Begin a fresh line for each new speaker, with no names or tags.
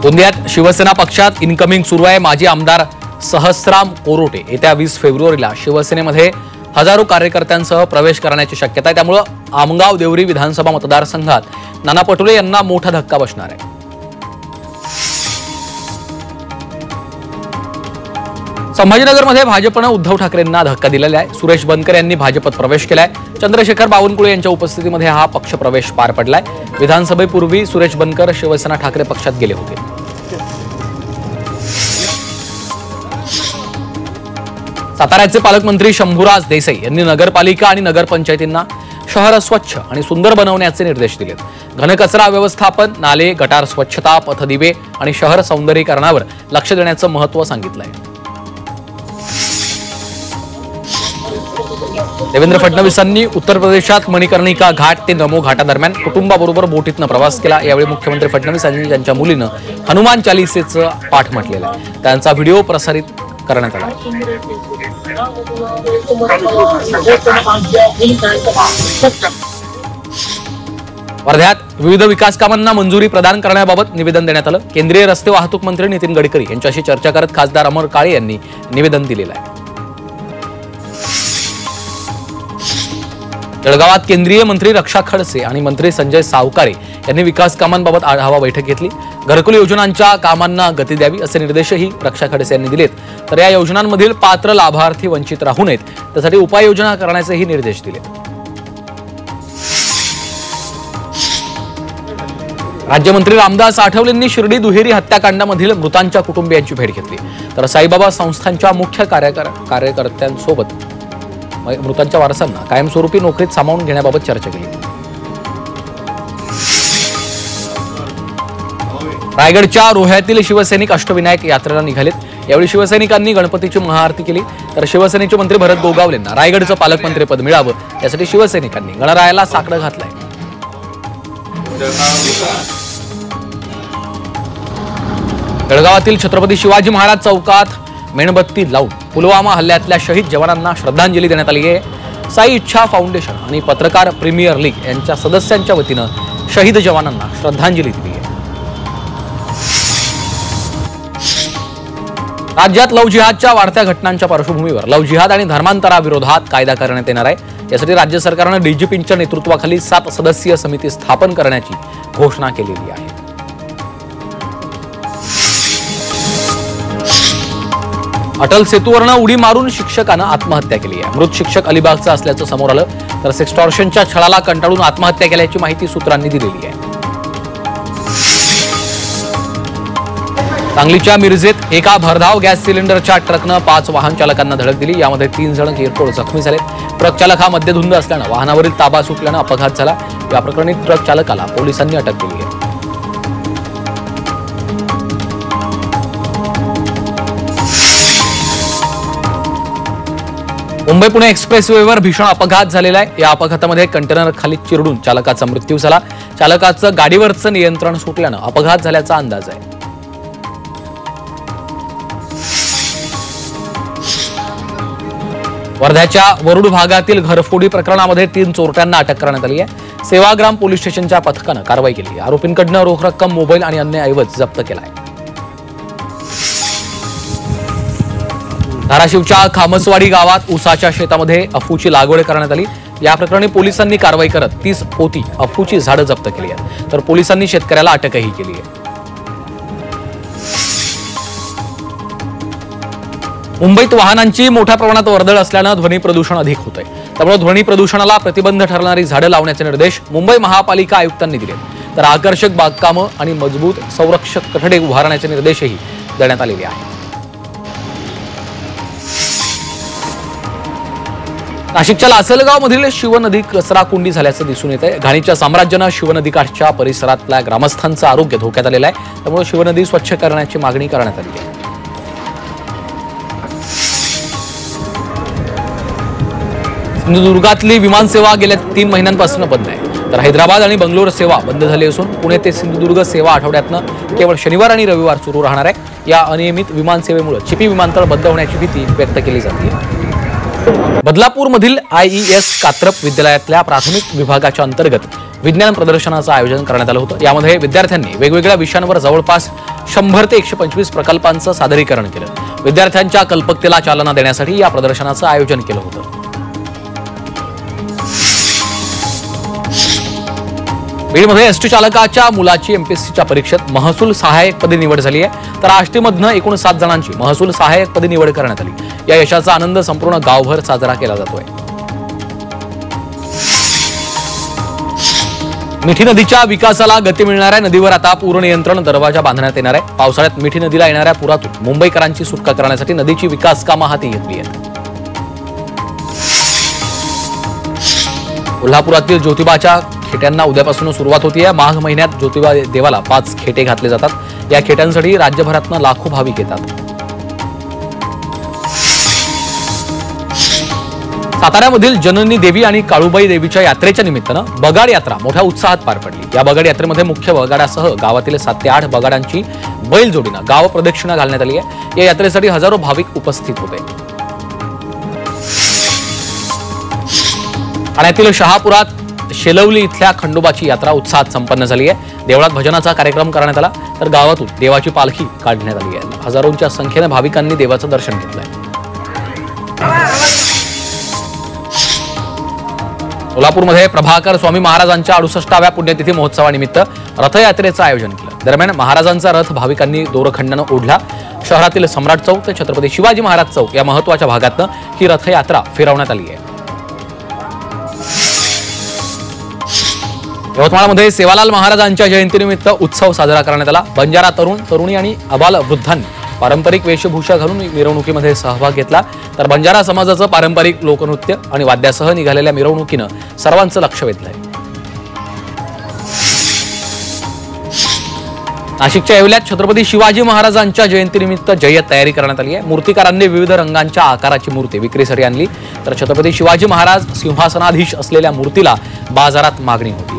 गोंदियात शिवसेना पक्षात इनकमिंग सुरू आहे। माजी आमदार सहस्राम कोरोटे येत्या 20 फेब्रुवारीला शिवसेनेमध्ये हजारो कार्यकर्त्यांसह प्रवेश करण्याची शक्यता आहे। त्यामुळे आमगाव देवरी विधानसभा मतदारसंघात नाना पटोले यांना मोठा धक्का बसणार आहे। संभाजीनगरमध्ये भाजपने उद्धव ठाकरेंना धक्का दिलेला आहे। सुरेश बनकर यांनी भाजपत प्रवेश केलाय। चंद्रशेखर बावनकुळे यांच्या उपस्थितीमध्ये हा पक्ष प्रवेश पार पडलाय। विधानसभेपूर्वी सुरेश बनकर शिवसेना ठाकरे पक्षात गेले होते। साताऱ्याचे पालकमंत्री शंभूराज देसाई यांनी नगरपालिका आणि नगरपंचायतींना शहर स्वच्छ आणि सुंदर बनवण्याचे निर्देश दिलेत। घनकचरा व्यवस्थापन, नाले, गटार स्वच्छता, पथदिवे आणि शहर सौंदर्यीकरणावर लक्ष देण्याचं महत्त्व सांगितलंय। देवेंद्र फडणवीसांनी उत्तर प्रदेशात मणिकर्णिका घाट ते नमो घाटादरम्यान कुटुंबाबरोबर बोटीतनं प्रवास केला। यावेळी मुख्यमंत्री फडणवीसांनी त्यांच्या मुलीनं हनुमान चालीसेचं पाठ म्हटलेला आहे। त्यांचा व्हिडिओ प्रसारित करण्यात आला। वर्ध्यात विविध विकास कामांना मंजुरी प्रदान करण्याबाबत निवेदन देण्यात आलं। केंद्रीय रस्ते वाहतूक मंत्री नितीन गडकरी यांच्याशी चर्चा करत खासदार अमर काळे यांनी निवेदन दिलेलं आहे। जळगावात केंद्रीय मंत्री रक्षा खडसे आणि मंत्री संजय सावकारे यांनी विकास कामांबाबत आढावा बैठक घेतली। घरकुल योजनांच्या कामांना गती द्यावी असे निर्देशही रक्षा खडसे यांनी दिलेत। तर या योजनांमधील पात्र लाभार्थी वंचित राहू नयेत त्यासाठी उपाययोजना करण्याचेही निर्देश दिलेत। राज्यमंत्री रामदास आठवलेंनी शिर्डी दुहेरी हत्याकांडामधील मृतांच्या कुटुंबियांची भेट घेतली। तर साईबाबा संस्थांच्या मुख्य कार्यकर्त्यांसोबत मृतांच्या वारसांना कायमस्वरूपी नोकरीत सामावून घेण्याबाबत चर्चा केली। रायगडच्या रोह्यातील शिवसैनिक अष्टविनायक यात्रेला निघालेत। यावेळी शिवसैनिकांनी गणपतीची महाआरती केली। तर शिवसेनेचे मंत्री भरत गोगावलेंना रायगडचं पालकमंत्रीपद मिळावं यासाठी शिवसैनिकांनी गणरायाला साकडं घातलंय। जळगावातील छत्रपती शिवाजी महाराज चौकात मेणबत्ती लावून पुलवामा हल्ल्यातल्या शहीद जवानांना श्रद्धांजली देण्यात आली आहे। साई इच्छा फाउंडेशन आणि पत्रकार प्रीमियर लीग यांच्या सदस्यांच्या वतीनं शहीद जवानांना श्रद्धांजली दिली आहे। राज्यात लव्ह जिहादच्या वाढत्या घटनांच्या पार्श्वभूमीवर लव्ह जिहाद आणि धर्मांतराविरोधात कायदा करण्यात येणार आहे। यासाठी राज्य सरकारनं डीजीपींच्या नेतृत्वाखाली 7 सदस्यीय समिती स्थापन करण्याची घोषणा केलेली आहे। अटल सेतूवरनं उडी मारून शिक्षकानं आत्महत्या केली आहे। मृत शिक्षक अलिबागचा असल्याचं समोर आलं। तर सेक्स्टॉर्शनच्या छळाला कंटाळून आत्महत्या केल्याची माहिती सूत्रांनी दिलेली आहे। सांगलीच्या मिरजेत एका भरधाव गॅस सिलेंडरच्या ट्रकनं 5 वाहन चालकांना धडक दिली। यामध्ये 3 जण किरकोळ जखमी झाले। ट्रक चालक हा मद्यधुंद असल्यानं वाहनावरील ताबा सुटल्यानं अपघात झाला। या प्रकरणी ट्रक चालकाला पोलिसांनी अटक केली आहे। मुंबई पुणे एक्सप्रेसवेवर भीषण अपघात झालेला आहे। या अपघातामध्ये कंटेनर खाली चिरडून चालकाचा मृत्यू झाला। चालकाचं गाडीवरचं नियंत्रण सुटल्यानं अपघात झाल्याचा अंदाज आहे। वर्ध्याच्या वरुड भागातील घरफोडी प्रकरणामध्ये 3 चोरट्यांना अटक करण्यात आली आहे। सेवाग्राम पोलीस स्टेशनच्या पथकानं कारवाई केली। आरोपींकडनं रोख रक्कम, मोबाईल आणि अन्य ऐवज जप्त केलाय। धाराशिवच्या खामसवाडी गावात ऊसाच्या शेतामध्ये अफूची लागवड करण्यात आली। या प्रकरणी पोलिसांनी कारवाई करत 30 पोती अफूची झाडं जप्त केली आहेत। तर पोलिसांनी शेतकऱ्याला अटकही केली आहे। मुंबईत वाहनांची मोठ्या प्रमाणात वर्दळ असल्यानं ध्वनी प्रदूषण अधिक होतंय। त्यामुळे ध्वनी प्रदूषणाला प्रतिबंध ठरणारी झाडं लावण्याचे निर्देश मुंबई महापालिका आयुक्तांनी दिले। तर आकर्षक बागकामं आणि मजबूत संरक्षक कठडे उभारण्याचे निर्देशही देण्यात आलेले आहेत। नाशिकच्या लासलगावमधील शिवनदी कचरा कुंडी झाल्याचं दिसून येत आहे। घाणीच्या साम्राज्यानं शिवनदीकाठच्या परिसरातल्या ग्रामस्थांचं आरोग्य धोक्यात आलेलं आहे। त्यामुळे शिवनदी स्वच्छ करण्याची मागणी करण्यात आली आहे। सिंधुदुर्गातली विमानसेवा गेल्या 3 महिन्यांपासून बंद आहे। तर हैदराबाद आणि बंगलोर सेवा बंद झाली असून पुणे ते सिंधुदुर्ग सेवा आठवड्यातनं केवळ शनिवार आणि रविवार सुरू राहणार आहे। या अनियमित विमानसेवेमुळे चिपी विमानतळ बंद होण्याची भीती व्यक्त केली जाते। बदलापूरमधील IES कात्रप विद्यालयातल्या प्राथमिक विभागाच्या अंतर्गत विज्ञान प्रदर्शनाचं आयोजन करण्यात आलं होतं। यामध्ये विद्यार्थ्यांनी वेगवेगळ्या विषयांवर जवळपास 100 ते 125 प्रकल्पांचं सादरीकरण केलं। विद्यार्थ्यांच्या कल्पकतेला चालना देण्यासाठी या प्रदर्शनाचं आयोजन केलं होतं। बीडमध्ये एसटी चालकाच्या मुलाची एमपीएससीच्या परीक्षेत महसूल सहाय्यकपदी निवड झाली आहे, तर आष्टीमधनं एकूण 7 जणांची महसूल सहाय्यकपदी निवड करण्यात आली। या यशाचा आनंद संपूर्ण गावभर साजरा केला जातोय। मिठी नदीच्या विकासाला गती मिळणाऱ्या नदीवर आता पूर नियंत्रण दरवाजा बांधण्यात येणार आहे। पावसाळ्यात मिठी नदीला येणाऱ्या पुरातून मुंबईकरांची सुटका करण्यासाठी नदीची विकास कामं हाती घेतली आहेत। कोल्हापुरातील ज्योतिबाच्या खेट्यांना उद्यापासून सुरुवात होतीये। माघ महिन्यात ज्योतिबा देवाला 5 खेटे घातले जातात। या खेट्यांसाठी राज्यभरातून लाखो भाविक येतात। साताऱ्यामधील जननी देवी आणि काळूबाई देवीच्या यात्रेच्या निमित्तानं बगाड यात्रा मोठ्या उत्साहात पार पडली। या बगाड यात्रेमध्ये मुख्य बगाडासह गावातील 7 ते 8 बगाडांची बैलजोडीनं गाव प्रदक्षिणा घालण्यात आली आहे। या यात्रेसाठी हजारो भाविक उपस्थित होते। ठाण्यातील शहापुरात शेलवली इथल्या खंडोबाची यात्रा उत्साहात संपन्न झाली आहे। देवळात भजनाचा कार्यक्रम करण्यात आला, तर गावातून देवाची पालखी काढण्यात आली आहे। हजारोंच्या संख्येने भाविकांनी देवाचं दर्शन घेतलंय। सोलापूरमध्ये प्रभाकर स्वामी महाराजांच्या 68व्या पुण्यतिथी महोत्सवानिमित्त रथयात्रेचं आयोजन केलं। दरम्यान महाराजांचा रथ भाविकांनी दोरखंडानं ओढला। शहरातील सम्राट चौक ते छत्रपती शिवाजी महाराज चौक या महत्त्वाच्या भागातनं ही रथयात्रा फिरवण्यात आली आहे। यवतमाळमध्ये सेवालाल महाराजांच्या जयंतीनिमित्त उत्सव साजरा करण्यात आला। बंजारा तरुण तरुणी आणि अबाल वृद्धांनी पारंपरिक वेशभूषा घालून मिरवणुकीमध्ये सहभाग घेतला, तर बंजारा समाजाचं पारंपरिक लोकनृत्य आणि वाद्यासह निघालेल्या मिरवणुकीनं सर्वांचं लक्ष वेधलंय। नाशिकच्या येवल्यात छत्रपती शिवाजी महाराजांच्या जयंतीनिमित्त जय्यत तयारी करण्यात आली आहे। मूर्तिकारांनी विविध रंगांच्या आकाराची मूर्ती विक्रीसाठी आणली, तर छत्रपती शिवाजी महाराज सिंहासनाधीश असलेल्या मूर्तीला बाजारात मागणी होती।